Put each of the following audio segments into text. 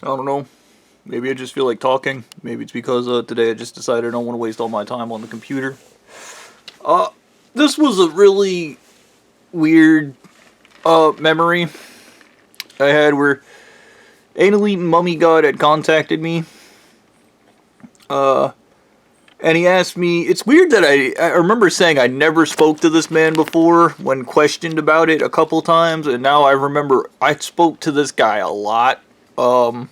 I don't know. Maybe I just feel like talking. Maybe it's because today I just decided I don't want to waste all my time on the computer. Uh, this was a really weird memory I had where Anal Eating Mummy God had contacted me. Uh, and he asked me. It's weird that I remember saying I never spoke to this man before when questioned about it a couple times, and now I remember I spoke to this guy a lot. Um,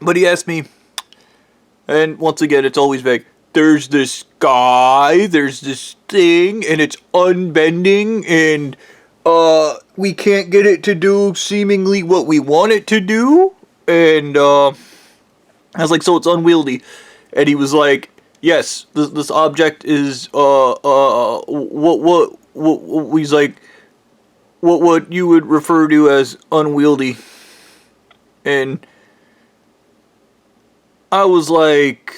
but he asked me, and once again, it's always vague. There's this guy, there's this thing, and it's unbending, and we can't get it to do seemingly what we want it to do. And I was like, so it's unwieldy. And he was like, yes, this object is what he's like, what you would refer to as unwieldy. And I was like,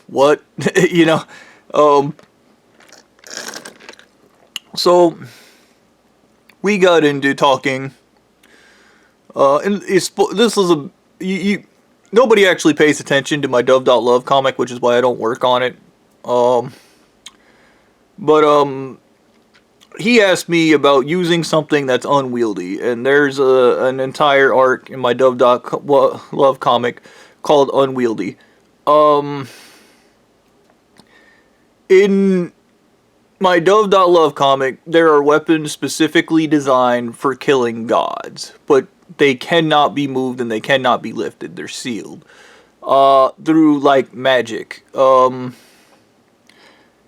what? you know, um, so we got into talking, and this is nobody actually pays attention to my Dove.Love comic, which is why I don't work on it. Um, but he asked me about using something that's unwieldy, and there's an entire arc in my Dove.Love comic called Unwieldy. Um, in my Dove.Love comic, there are weapons specifically designed for killing gods, but they cannot be moved and they cannot be lifted. They're sealed through like magic. And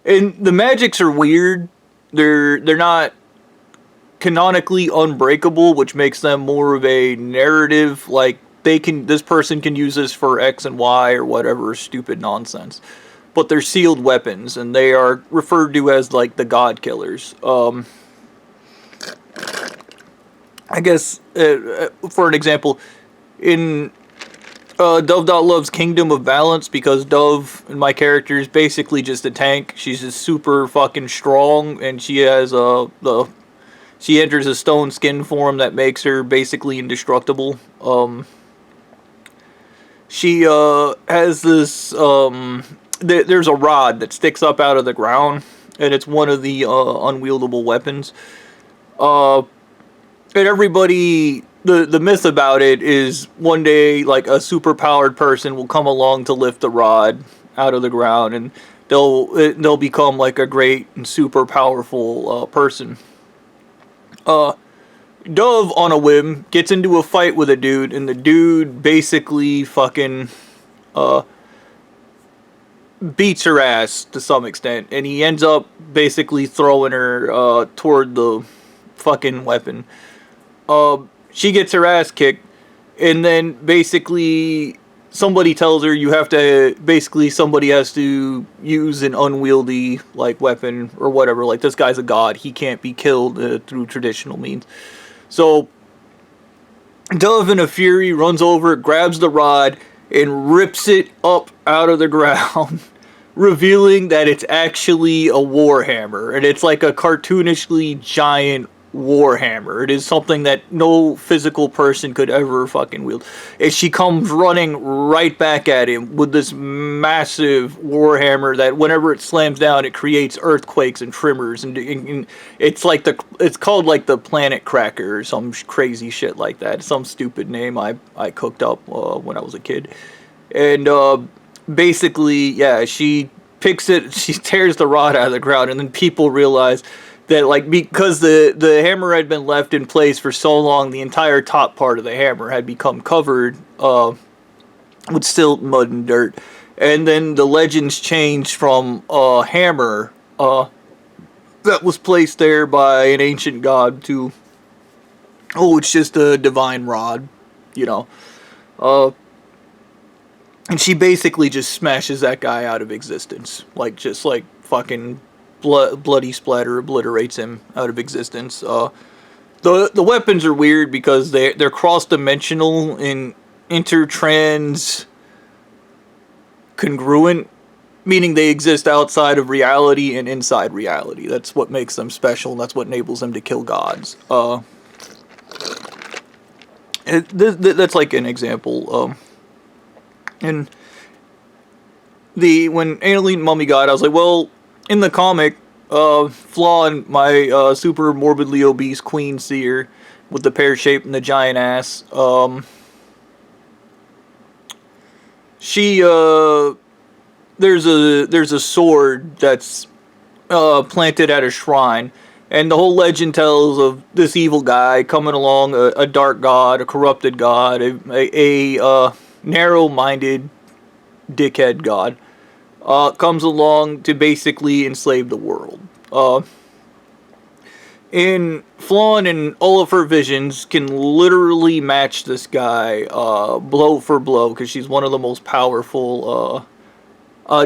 the magics are weird. They're not canonically unbreakable, which makes them more of a narrative. Like this person can use this for X and Y or whatever stupid nonsense. But they're sealed weapons, and they are referred to as like the God Killers. I guess for an example, in Dove.Love's Kingdom of Balance, because Dove and my character is basically just a tank. She's just super fucking strong, and she has she enters a stone skin form that makes her basically indestructible. She has this there's a rod that sticks up out of the ground, and it's one of the unwieldable weapons. And everybody, the myth about it is one day, like, a super powered person will come along to lift the rod out of the ground, and they'll become like a great and super powerful person. Dove, on a whim, gets into a fight with a dude, and the dude basically fucking beats her ass to some extent, and he ends up basically throwing her toward the fucking weapon. She gets her ass kicked, and then basically somebody tells her somebody has to use an unwieldy like weapon or whatever. Like, this guy's a god, he can't be killed through traditional means. So Dove, in a fury, runs over, grabs the rod, and rips it up out of the ground, revealing that it's actually a warhammer, and it's like a cartoonishly giant warhammer. It is something that no physical person could ever fucking wield. And she comes running right back at him with this massive warhammer that whenever it slams down, it creates earthquakes and tremors, and it's called like the Planet Cracker or some crazy shit like that. Some stupid name I cooked up when I was a kid. And basically, yeah, she picks it, she tears the rod out of the ground, and then people realize that, like, because the hammer had been left in place for so long, the entire top part of the hammer had become covered with silt, mud, and dirt. And then the legends changed from a hammer that was placed there by an ancient god to, oh, it's just a divine rod, you know. And she basically just smashes that guy out of existence. Like, just like fucking bloody splatter obliterates him out of existence. The weapons are weird because they're cross-dimensional and intertrans congruent, meaning they exist outside of reality and inside reality. That's what makes them special, and that's what enables them to kill gods. That's like an example. And when Annalene Mummy got, I was like, well, in the comic, Flawn, my super morbidly obese queen seer with the pear shape and the giant ass, she there's a sword that's planted at a shrine, and the whole legend tells of this evil guy coming along, a dark god, a corrupted god, a narrow-minded dickhead god, comes along to basically enslave the world. And Flawn and all of her visions can literally match this guy blow for blow, because she's one of the most powerful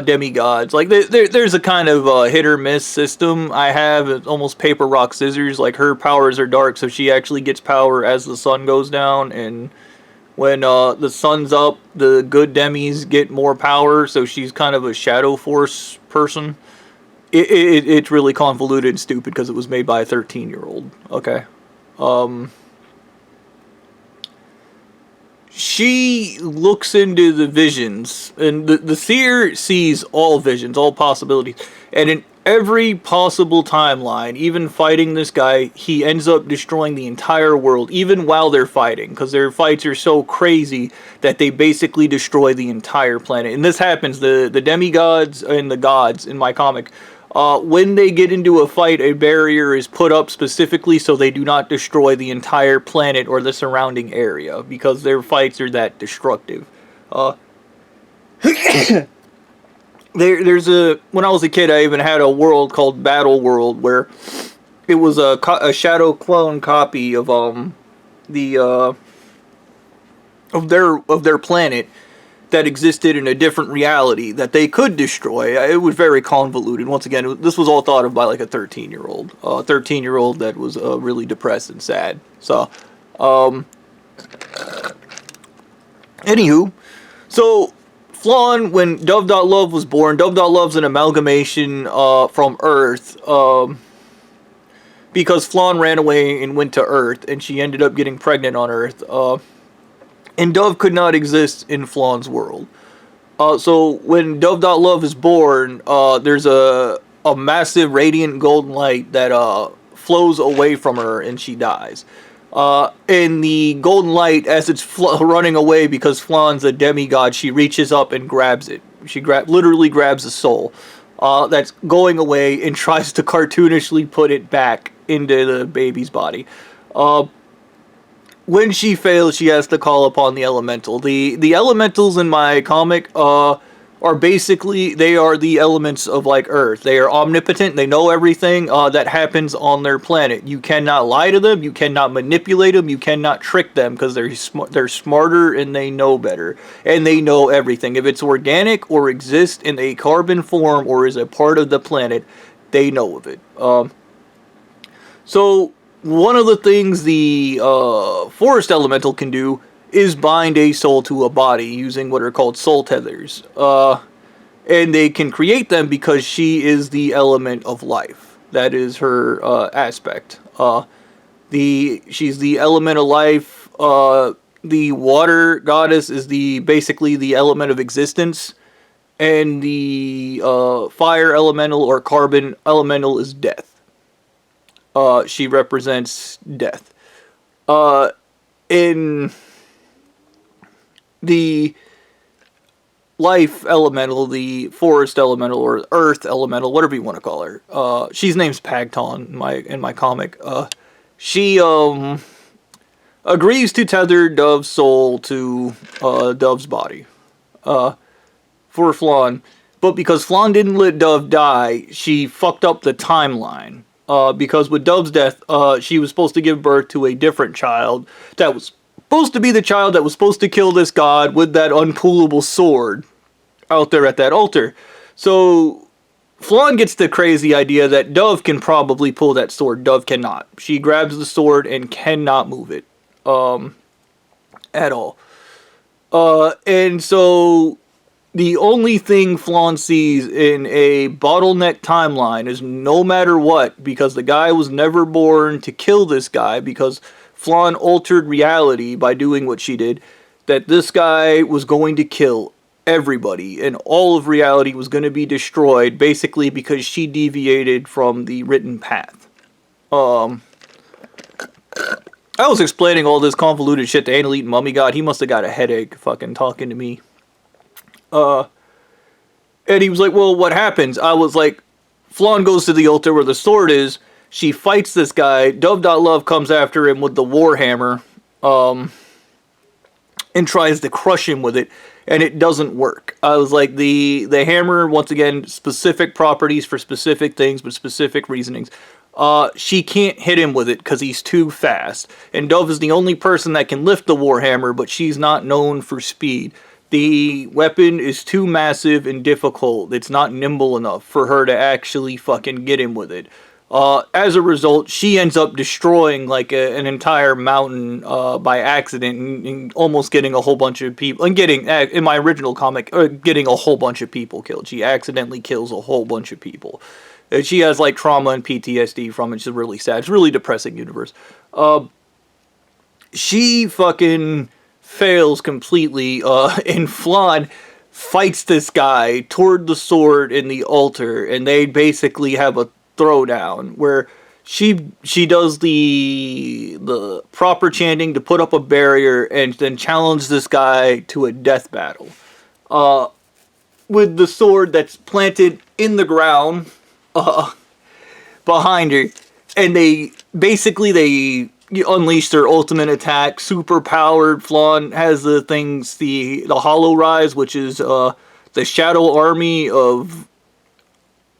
demigods. Like, there's a kind of hit or miss system I have. It's almost paper, rock, scissors. Like, her powers are dark, so she actually gets power as the sun goes down, and when the sun's up, the good demis get more power, so she's kind of a shadow force person. It's really convoluted and stupid because it was made by a 13-year-old. Okay. She looks into the visions, and the seer sees all visions, all possibilities, and in every possible timeline, even fighting this guy, he ends up destroying the entire world, even while they're fighting, because their fights are so crazy that they basically destroy the entire planet. And this happens, the demigods and the gods in my comic, when they get into a fight, a barrier is put up specifically so they do not destroy the entire planet or the surrounding area, because their fights are that destructive. When I was a kid, I even had a world called Battle World, where it was a shadow clone copy of their planet that existed in a different reality that they could destroy. It was very convoluted. Once again, this was all thought of by like a 13-year-old. A 13-year-old that was really depressed and sad. So, anywho, so Flawn, when Dove.Love was born, Dove.Love's an amalgamation from Earth, because Flawn ran away and went to Earth, and she ended up getting pregnant on Earth. And Dove could not exist in Flawn's world. So when Dove.Love is born, there's a massive radiant golden light that flows away from her, and she dies. And the golden light, as it's running away, because Flawn's a demigod, she reaches up and grabs it. She literally grabs the soul that's going away and tries to cartoonishly put it back into the baby's body. When she fails, she has to call upon the elemental. The elementals in my comic are basically, they are the elements of like Earth. They are omnipotent. They know everything that happens on their planet. You cannot lie to them. You cannot manipulate them. You cannot trick them, because they're smarter and they know better. And they know everything. If it's organic or exists in a carbon form or is a part of the planet, they know of it. So one of the things the forest elemental can do is bind a soul to a body using what are called soul tethers. And they can create them because she is the element of life. That is her aspect. She's the element of life. The water goddess is basically the element of existence. And the fire elemental or carbon elemental is death. She represents death. In the life elemental, the forest elemental, or earth elemental, whatever you want to call her, she's named Pagton in my comic. She agrees to tether Dove's soul to Dove's body for Flawn. But because Flawn didn't let Dove die, she fucked up the timeline. Because with Dove's death, she was supposed to give birth to a different child that was supposed to be the child that was supposed to kill this god with that unpullable sword out there at that altar. So Flawn gets the crazy idea that Dove can probably pull that sword. Dove cannot. She grabs the sword and cannot move it at all. And so the only thing Flawn sees in a bottleneck timeline is no matter what, because the guy was never born to kill this guy, because Flan altered reality by doing what she did, that this guy was going to kill everybody and all of reality was going to be destroyed basically because she deviated from the written path. I was explaining all this convoluted shit to Anal Eating Mummy God. He must have got a headache fucking talking to me. And he was like, well, what happens? I was like, Flan goes to the altar where the sword is. She fights this guy. Dove.Love comes after him with the Warhammer. And tries to crush him with it. And it doesn't work. I was like, the hammer, once again, specific properties for specific things, but specific reasonings. She can't hit him with it because he's too fast. And Dove is the only person that can lift the Warhammer, but she's not known for speed. The weapon is too massive and difficult. It's not nimble enough for her to actually fucking get him with it. As a result, she ends up destroying like an entire mountain by accident and almost getting a whole bunch of people. And getting, in my original comic, getting a whole bunch of people killed. She accidentally kills a whole bunch of people. She has like trauma and PTSD from it. It's really sad. It's a really depressing universe. She fucking fails completely. And Flan fights this guy toward the sword in the altar, and they basically have a throwdown where she does the proper chanting to put up a barrier and then challenge this guy to a death battle. With the sword that's planted in the ground behind her, and they unleash their ultimate attack, super powered. Flan has the things, the Hollow Rise, which is the shadow army of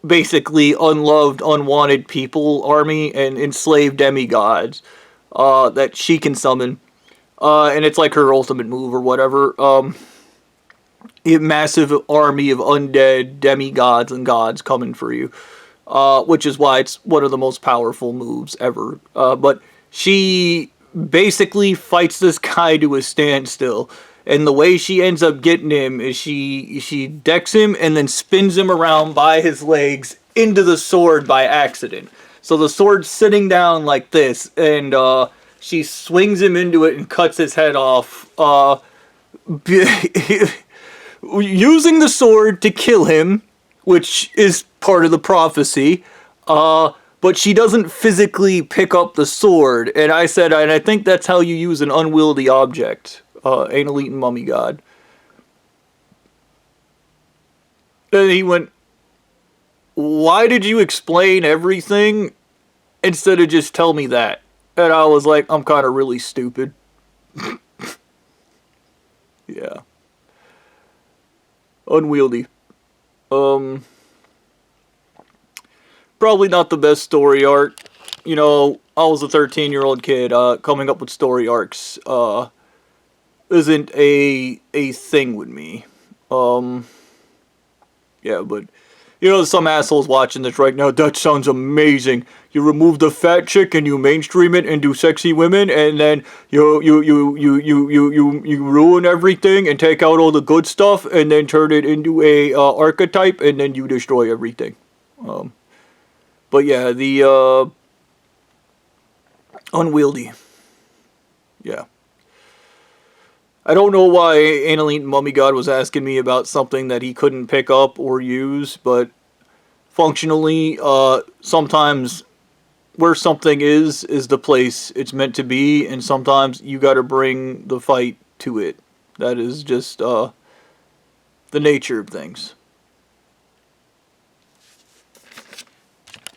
basically unloved, unwanted people army and enslaved demigods that she can summon. And it's like her ultimate move or whatever. A massive army of undead demigods and gods coming for you. Which is why it's one of the most powerful moves ever. But she basically fights this guy to a standstill. And the way she ends up getting him is she decks him and then spins him around by his legs into the sword by accident. So the sword's sitting down like this, and she swings him into it and cuts his head off. Using the sword to kill him, which is part of the prophecy, but she doesn't physically pick up the sword. And I said, and I think that's how you use an unwieldy object. Anal Eating Mummy God. And he went, why did you explain everything instead of just tell me that? And I was like, I'm kind of really stupid. Yeah. Unwieldy. Probably not the best story arc. You know, I was a 13-year-old kid. Coming up with story arcs isn't a thing with me. Yeah, but you know, some assholes watching this right now, that sounds amazing. You remove the fat chick and you mainstream it and do sexy women, and then you ruin everything and take out all the good stuff and then turn it into a archetype, and then you destroy everything. But yeah, the Unwieldy. Yeah. I don't know why Anal Eating Mummy God was asking me about something that he couldn't pick up or use, but functionally, sometimes where something is the place it's meant to be, and sometimes you gotta bring the fight to it. That is just the nature of things.